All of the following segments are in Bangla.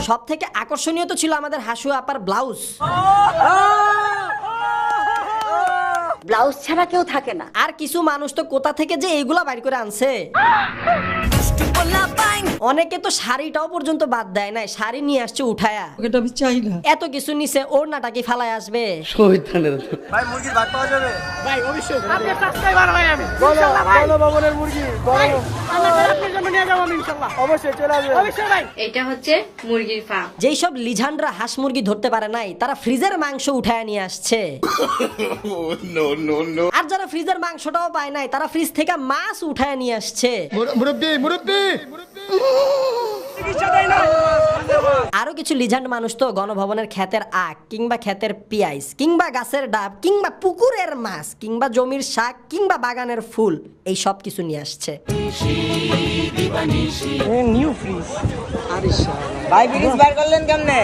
সব থেকে আকর্ষণীয় তো ছিল আমাদের হাসু আপার ব্লাউজ। ব্লাউজ ছাড়া কেউ থাকে না। আর কিছু মানুষ তো কোথা থেকে যে এইগুলা বাইর করে আনছে। অনেকে তো শাড়িটাও পর্যন্ত বাদ দেয় নাই, শাড়ি নিয়ে আসছে উঠায়া। এটা আমি চাই না। এত কিছু নিচে ওড়নাটা কি ফালায় আসবে? ভাই মুরগির ভাত পাওয়া যাবে? ভাই অবশ্যই আপনি সাবস্ক্রাইবার হই আমি ইনশাআল্লাহ ভাই। বলো ভবনের মুরগি ভাই আমরা আপনার জন্য নিয়ে যাব আমি ইনশাআল্লাহ। অবশ্যই চলে আসবে অবশ্যই ভাই। এটা হচ্ছে মুরগির ফার্ম। যেই সব লিজান্ডরা হাঁস মুরগি ধরতে পারে নাই তারা ফ্রিজের মাংস উঠায় নিয়ে আসছে। আর যারা ফ্রিজের মাংসটাও পায় নাই তারা ফ্রিজ থেকে মাছ উঠায় নিয়ে আসছে। আরো কিছু লিজেন্ড মানুষ তো গণভবনের ক্ষেতের আখ কিংবা ক্ষেতের পিয়াইজ কিংবা গাছের ডাব কিংবা পুকুরের মাছ কিংবা জমির শাক কিংবা বাগানের ফুল এই সব কিছু নিয়ে আসছে। নিউ ফ্রিজ ভাই ফ্রিজ বার করলেন কেমনে?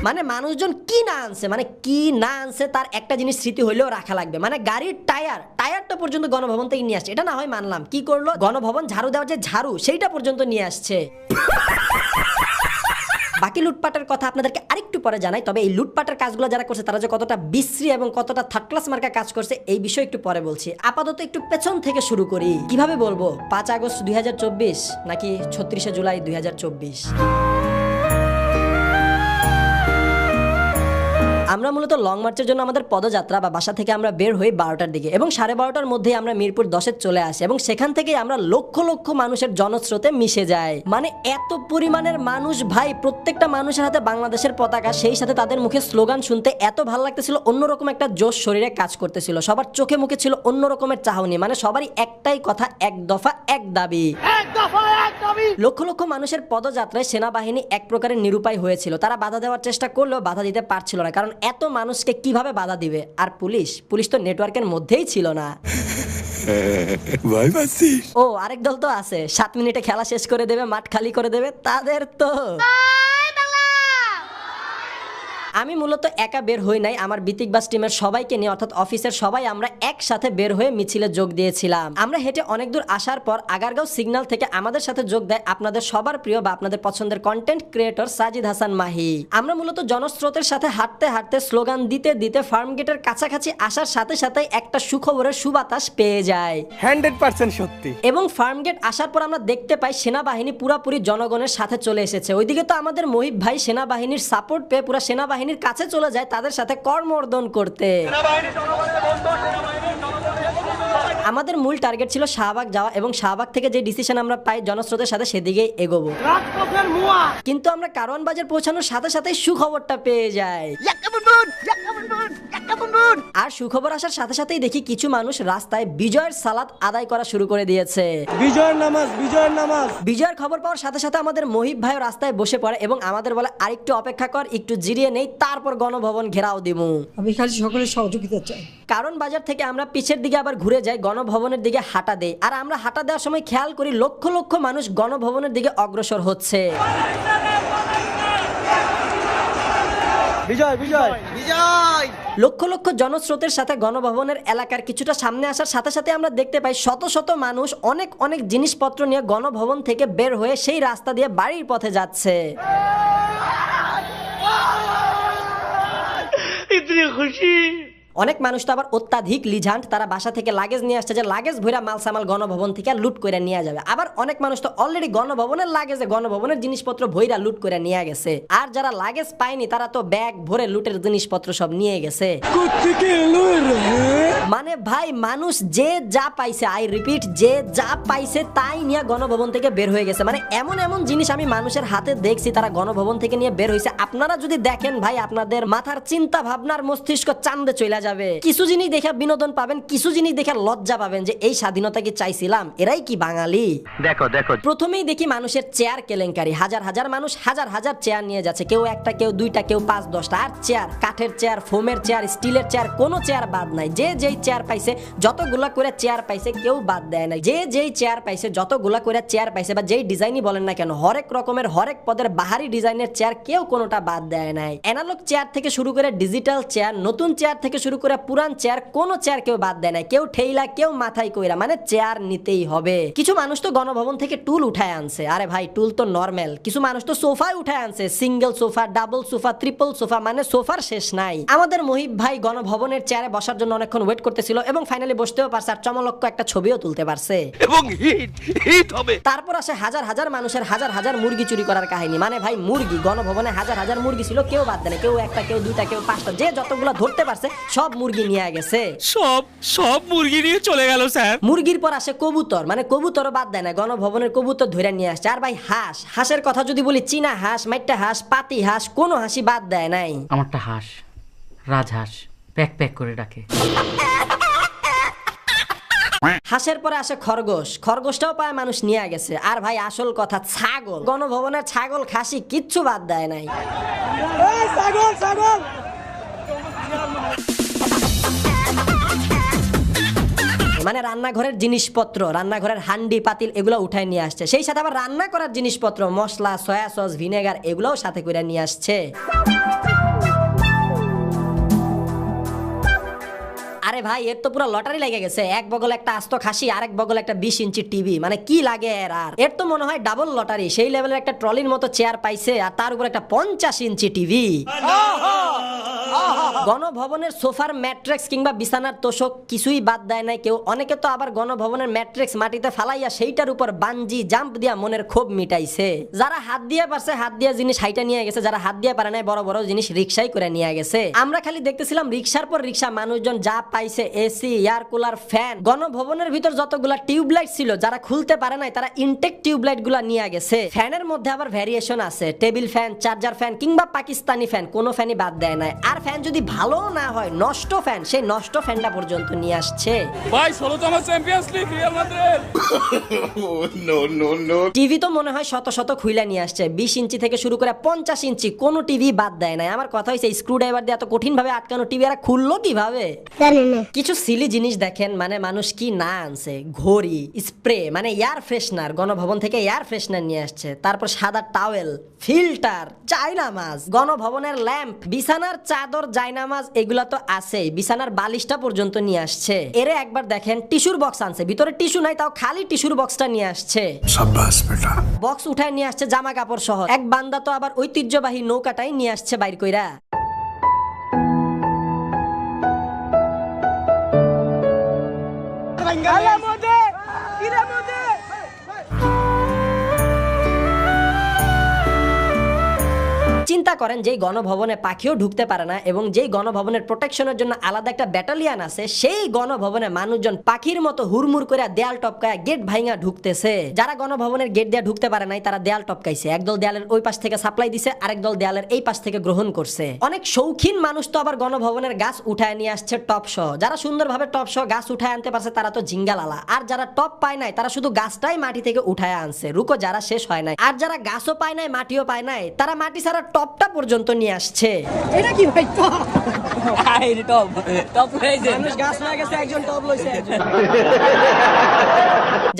মানে মানুষজন কি না আনছে, মানে কি না আনছে তার একটা জিনিস স্মৃতি হইলেও রাখা লাগবে। মানে গাড়ির টায়ারটা পর্যন্ত গণভবন থেকে নিয়ে আসছে। এটা না হয় মানলাম, কি করলো গণভবন ঝাড়ু দেওয়ার যে ঝাড়ু সেইটা পর্যন্ত নিয়ে আসছে। বাকি লুটপাটের কথা আপনাদেরকে আরেকটু পরে জানাই, তবে এই লুটপাটের কাজগুলো যারা করছে তারা যে কতটা বিশ্রী এবং কতটা থার্ড ক্লাস মার্কা কাজ করছে এই বিষয়ে একটু পরে বলছি। আপাতত একটু পেছন থেকে শুরু করি। কিভাবে বলবো, 5 আগস্ট 2024 নাকি 36শে জুলাই 2024? আমরা মূলত লং মার্চের জন্য আমাদের পদযাত্রা বা বাসা থেকে আমরা বের হই 12টার দিকে এবং 12:30টার মধ্যে আমরা মিরপুর 10-এ চলে আসি এবং সেখান থেকে আমরা লক্ষ লক্ষ মানুষের জনস্রোতে মিশে যাই। মানে এত পরিমাণের মানুষ ভাই, প্রত্যেকটা মানুষের হাতে বাংলাদেশের পতাকা, সেই সাথে তাদের মুখে স্লোগান শুনতে এত ভালো লাগতেছিল, অন্যরকম একটা জোশ শরীরে কাজ করতেছিল। সবার চোখে মুখে ছিল অন্য রকমের চাহনি, মানে সবারই একটাই কথা, এক দফা এক দাবি। লক্ষ লক্ষ মানুষের পদযাত্রায় সেনাবাহিনী এক প্রকারের নিরুপায় হয়েছিল। তারা বাধা দেওয়ার চেষ্টা করলেও বাধা দিতে পারছিল না, কারণ এত মানুষকে কিভাবে বাধা দিবে। আর পুলিশ তো নেটওয়ার্কের মধ্যেই ছিল না। ও আরেক দল তো আছে 7 মিনিটে খেলা শেষ করে দেবে, মাঠ খালি করে দেবে, তাদের তো। আমি মূলত একা বের হই নাই, আমার বিতিক বাস টিমের সবাইকে নিয়ে, অর্থাৎ অফিসের সবাই আমরা একসাথে বের হয়ে মিছিলে যোগ দিয়েছিলাম। আমরা হেঁটে অনেক দূর আসার পর আগারগাঁও সিগন্যাল থেকে আমাদের সাথে যোগ দেয় আপনাদের সবার প্রিয় বা আপনাদের পছন্দের কন্টেন্ট ক্রিয়েটর সাজিদ হাসান মাহি। আমরা মূলত জনস্রোতের সাথে হাঁটতে হাঁটতে স্লোগান দিতে দিতে ফার্ম গেটের কাছাকাছি আসার সাথে সাথে একটা সুখবরের সুবাতাস পেয়ে যায়। 100% সত্যি। এবং ফার্ম গেট আসার পর আমরা দেখতে পাই সেনাবাহিনী পুরাপুরি জনগণের সাথে চলে এসেছে। ওইদিকে তো আমাদের মহিব ভাই সেনাবাহিনীর সাপোর্ট পেয়ে পুরা সেনাবাহিনীর কাছে চলে যায় তাদের সাথে কর্মর্দন করতে। আমাদের মূল টার্গেট ছিল শাহবাগ যাওয়া এবং শাহবাগ থেকে যে ডিসিশন আমরা পাই জনস্রোতের সাথে সেদিকেই এগোবো। কিন্তু আমরা কারওয়ান বাজার পৌঁছানোর সাথে সাথে সুখবরটা পেয়ে যাই। আর সুখবর আসার সাথে সাথেই দেখি কিছু মানুষ রাস্তায় বিজয়ের সালাত আদায় করা শুরু করে দিয়েছে। বিজয়ের খবর পাওয়ার সাথে সাথে আমাদের মহিব ভাই রাস্তায় বসে পড়ে এবং আমাদের বলে আরেকটু অপেক্ষা কর, একটু জিরিয়ে নেই, তারপর গণভবন ঘেরাও দিমু। আমি খালি সকলের সহযোগিতা চাই। কারণ বাজার থেকে আমরা পিছের দিকে আবার ঘুরে যাই, গণভবনের দিকে হাঁটা দেই। আর আমরা হাঁটা দেওয়ার সময় খেয়াল করি লক্ষ লক্ষ মানুষ গণভবনের দিকে অগ্রসর হচ্ছে। লক্ষ লক্ষ জনস্রোতের সাথে গণভবনের এলাকার কিছুটা সামনে আসার সাথে সাথে আমরা দেখতে পাই শত শত মানুষ অনেক অনেক জিনিসপত্র নিয়ে গণভবন থেকে বের হয়ে সেই রাস্তা দিয়ে বাড়ির পথে যাচ্ছে। অনেক মানুষ তো আবার অত্যাধিক লিজান্ট, তারা বাসা থেকে লাগেজ নিয়ে আসছে যে লাগেজ ভরা মাল সামাল গণভবন থেকে লুট করে নিয়ে যাবে। আবার অনেক মানুষ তো অলরেডি গণভবনের লাগেজে গণভবনের জিনিসপত্র ভইরা লুট করে নিয়ে গেছে। আর যারা লাগেজ পায়নি তারা তো ব্যাগ ভরে লুটের জিনিসপত্র সব নিয়ে গেছে। মানে ভাই মানুষ যে যা পাইছে, আই রিপিট, যে যা পাইছে তাই নিয়ে গণভবন থেকে বের হয়ে গেছে। মানে এমন এমন জিনিস আমি মানুষের হাতে দেখছি তারা গণভবন থেকে নিয়ে বের হয়েছে, আপনারা যদি দেখেন ভাই আপনাদের মাথার চিন্তা ভাবনার মস্তিষ্ক চান্দে চলে যাবে। কিছু জিনিস দেখে বিনোদন পাবেন, কিছু জিনিস দেখে লজ্জা পাবেন যে এই স্বাধীনতা কি চাইছিলাম, এরাই কি বাঙালি। দেখো প্রথমেই দেখি মানুষের চেয়ার কেলেঙ্কারি। হাজার হাজার মানুষ হাজার হাজার চেয়ার নিয়ে যাচ্ছে, কেউ একটা, কেউ দুইটা, কেউ 5-10টা। আর চেয়ার, কাঠের চেয়ার, ফোমের চেয়ার, স্টিলের চেয়ার, কোনো চেয়ার বাদ নাই। যে যেই চেয়ার পাইছে, যতগুলা করে চেয়ার পাইছে কেউ বাদ দেয় নাই। যে যেই চেয়ার পাইছে, যতগুলা করে চেয়ার পাইছে বা যেই ডিজাইনই বলেন না কেন, হরেক রকমের হরেক পদের বাহারি ডিজাইনের চেয়ার কেউ কোনোটা বাদ দেয় নাই। অ্যানালগ চেয়ার থেকে শুরু করে ডিজিটাল চেয়ার, নতুন চেয়ার থেকে শুরু শুরু করে পুরান চেয়ার, কোনো চেয়ার কেউ বাদ দেয় না, কেউ ঠেইলা কেউ মাথায় কইরা, মানে চেয়ার নিতেই হবে। কিছু মানুষ তো গণভবন থেকে টুল উঠায় আনছে, আরে ভাই টুল তো নরমাল, কিছু মানুষ তো সোফায় উঠায় আনছে, single sofa, double sofa, triple sofa, মানে সোফার শেষ নাই। আমাদের মহিব ভাই গণভবনের চেয়ারে বসার জন্য অনেকক্ষণ ওয়েট করতেছিল এবং ফাইনালি বসতেও পারছে, আর চমলক্ষ একটা ছবিও তুলতে পারছে। এবং হিট হবে। তারপর আসে হাজার হাজার মানুষের হাজার হাজার মুরগি চুরি করার কাহিনী। মানে ভাই মুরগি, গণভবনে হাজার হাজার মুরগি ছিল, কেউ বাদ দেয় না, কেউ একটা, কেউ দুইটা, কেউ পাঁচটা, যে যতগুলো ধরতে পারছে সব মুরগি নিয়ে গেছে। সব মুরগি নিয়ে চলে গেল স্যার। মুরগির পর আসে কবুতর, মানে কবুতরও বাদ দেয় না, গণভবনের কবুতর ধরে নিয়ে আসছে। আর ভাই হাঁস, হাঁসের কথা যদি বলি, চীনা হাঁস, মাইট্টা হাঁস, পাতি হাঁস, কোনো হাঁসই বাদ দেয় নাই। আমারটা হাঁস, রাজহাঁস, প্যাক প্যাক করে ডাকে। হাঁসের পরে আসে খরগোশ, খরগোশটাও পায় মানুষ নিয়ে গেছে। আর ভাই আসল কথা, ছাগল, গণভবনের ছাগল খাসি কিচ্ছু বাদ দেয় নাই। মানে রান্নাঘরের জিনিসপত্র, রান্নাঘরের হান্ডি পাতিল এগুলো উঠায় নিয়ে আসছে, সেই সাথে আবার রান্না করার জিনিসপত্র, মশলা, সয়া সস, ভিনেগার এগুলোও সাথে করে নিয়ে আসছে। আরে ভাই এর তো পুরো লটারি লেগে গেছে, এক বগল একটা আস্ত খাসি, আরেক বগল একটা 20 ইঞ্চি টিভি, মানে কি লাগে এর। আর এর তো মনে হয় ডাবল লটারি, সেই লেভেলের একটা ট্রলির মতো চেয়ার পাইছে, আর তার উপর একটা 50 ইঞ্চি টিভি। গণভবনের সোফার ম্যাট্রেক্স কিংবা বিছানার তোষক কিছুই বাদ দেয় নাই কেউ। অনেকে তো আবার গণভবনের ম্যাট্রেক্স মাটিতে ফালাইয়া সেইটার উপর বানজি জাম্প দিয়া মনের ক্ষোভ মিটাইছে। যারা হাত দিয়ে পারছে হাত দিয়া জিনিস হাইটা নিয়ে গেছে, যারা হাত দিয়ে পারে নাই বড় বড় জিনিস রিক্সাই করে নিয়ে গেছে। আমরা খালি দেখতেছিলাম রিক্সার পর রিক্সা, মানুষজন যা পাইছে, এসি, এয়ার কুলার, ফ্যান। গণভবনের ভিতর যতগুলা টিউবলাইট ছিল, যারা খুলতে পারে নাই তারা ইনটেক টিউবলাইট গুলা নিয়ে গেছে। ফ্যানের মধ্যে আবার ভ্যারিয়েশন আছে, টেবিল ফ্যান, চার্জার ফ্যান কিংবা পাকিস্তানি ফ্যান, কোনো ফ্যানই বাদ দেয় নাই। আর ফ্যান যদি ভালো না হয়, নষ্ট ফ্যান, সেই নষ্ট ফ্যানটা পর্যন্ত নিয়ে আসছে। ভাই 16তম champions league Real Madrid. TV তো মনে হয় শত শত খুইলা নিয়ে আসছে, 20 ইঞ্চি থেকে শুরু করে 50 ইঞ্চি, কোনো টিভি বাদ দেয় নাই। আমার কথা হইছে স্ক্রু ড্রাইভার দিয়ে এত কঠিন ভাবে আটকানো টিভি এরা খুললো কিভাবে? কিছু সিলি জিনিস দেখেন, মানে মানুষ কি না আনছে, ঘড়ি, স্প্রে, মানে এয়ার ফ্রেশনার, গণভবন থেকে এয়ার ফ্রেশনার নিয়ে আসছে। তারপর সাদা টাওয়েল, ফিল্টার, জায়নামাজ, গণভবনের ল্যাম্প, বিছানার চাদর, জায়নামাজ এগুলা তো আছেই, বিছানার বালিশটা পর্যন্ত নিয়ে আসছে। এরে একবার দেখেন, টিস্যুর বক্স আনছে, ভিতরে টিস্যু নাই, তাও খালি টিস্যুর বক্সটা নিয়ে আসছে। শাবাশ বেটা। বক্স উঠায় নিয়ে আসছে জামা কাপড় সহ। এক বান্দা তো আবার ঐতিহ্যবাহী নৌকাটাই নিয়ে আসছে বাইর কইরা। চিন্তা করেন, যেই গণভবনে পাখিও ঢুকতে পারে না এবং যেই গণভবনের প্রোটেকশনের জন্য আলাদা একটা ব্যাটালিয়ান আছে, সেই গণভবনে মানুষজন পাখির মতো হুড়মুড় করে দেয়াল টপকায় গেট ভাঙা ঢুকতেছে। যারা গণভবনের গেট দিয়ে ঢুকতে পারে নাই তারা দেয়াল টপকাইছে, একদল দেয়ালের ওই পাশ থেকে সাপ্লাই দিছে, আরেক দল দেয়ালের এই পাশ থেকে গ্রহণ করছে। অনেক শৌখিন মানুষ তো আবার গণভবনের গাছ উঠায় নিয়ে আসছে টপ সহ। যারা সুন্দরভাবে টপ সহ গাছ উঠায় আনতে পারছে তারা তো জিঙ্গালালা, আর যারা টপ পায় নাই তারা শুধু গাছটাই মাটি থেকে উঠায় আনছে, রুকো যারা শেষ হয় নাই। আর যারা গাছও পায় নাই মাটিও পায় নাই, তারা মাটি ছাড়া টপটা পর্যন্ত নিয়ে আসছে। এটা কি ভাই?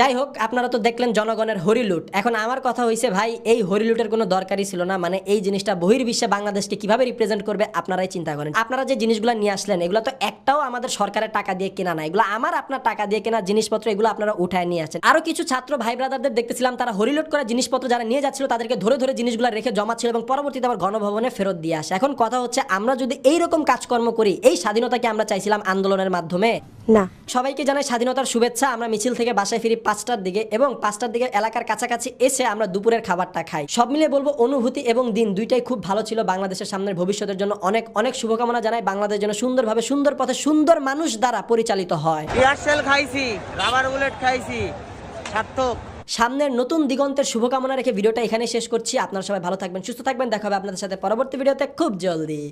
যাই হোক, আপনারা তো দেখলেন জনগণের হরিলুট। এখন আমার কথা হইছে ভাই, এই হরিলুটের কোনো দরকারই ছিল না। মানে এই জিনিসটা বহির্বিশ্বে বাংলাদেশকে কিভাবে রিপ্রেজেন্ট করবে আপনারাই চিন্তা করেন। আপনারা যে জিনিসগুলো নিয়ে আসলেন এগুলো তো একটাও আমাদের সরকারের টাকা দিয়ে কেনা না, এগুলো আমার আপনার টাকা দিয়ে কেনা জিনিসপত্র, এগুলো আপনারা উঠায় নিয়ে আসছেন। আরো কিছু ছাত্র ভাই ব্রাদারদের দেখতেছিলাম, তারা হরিলুট করা জিনিসপত্র যারা নিয়ে যাচ্ছিল তাদেরকে ধরে ধরে জিনিসগুলো রেখে জমা ছিল এবং পরবর্তীতে আবার গণভবনে ফেরত দিয়ে আসে। এখন কথা হচ্ছে, আমরা যদি এইরকম কাজকর্ম করি, এই স্বাধীনতাকে আমরা চাইছিলাম আন্দোলনের মাধ্যমে না। সবাইকে জানাই স্বাধীনতার শুভেচ্ছা। আমরা মিছিল থেকে বাসায় ফিরি 5টার দিকে এবং 5টার দিকে এলাকার কাছাকাছি এসে আমরা দুপুরের খাবারটা খাই। সব মিলিয়ে বলবো অনুভূতি এবং দিন দুইটাই খুব ভালো ছিল। বাংলাদেশের সামনের ভবিষ্যতের জন্য অনেক অনেক শুভকামনা জানাই। বাংলাদেশ যেন সুন্দরভাবে, সুন্দর পথে, সুন্দর মানুষ দ্বারা পরিচালিত হয়। এয়ারসেল খাইছি, রাবার বুলেট খাইছি, সার্থক। সামনের নতুন দিগন্তের শুভকামনা রেখে ভিডিওটা এখানে শেষ করছি। আপনারা সবাই ভালো থাকবেন, সুস্থ থাকবেন, দেখা হবে আপনাদের সাথে পরবর্তী ভিডিওতে খুব জলদি।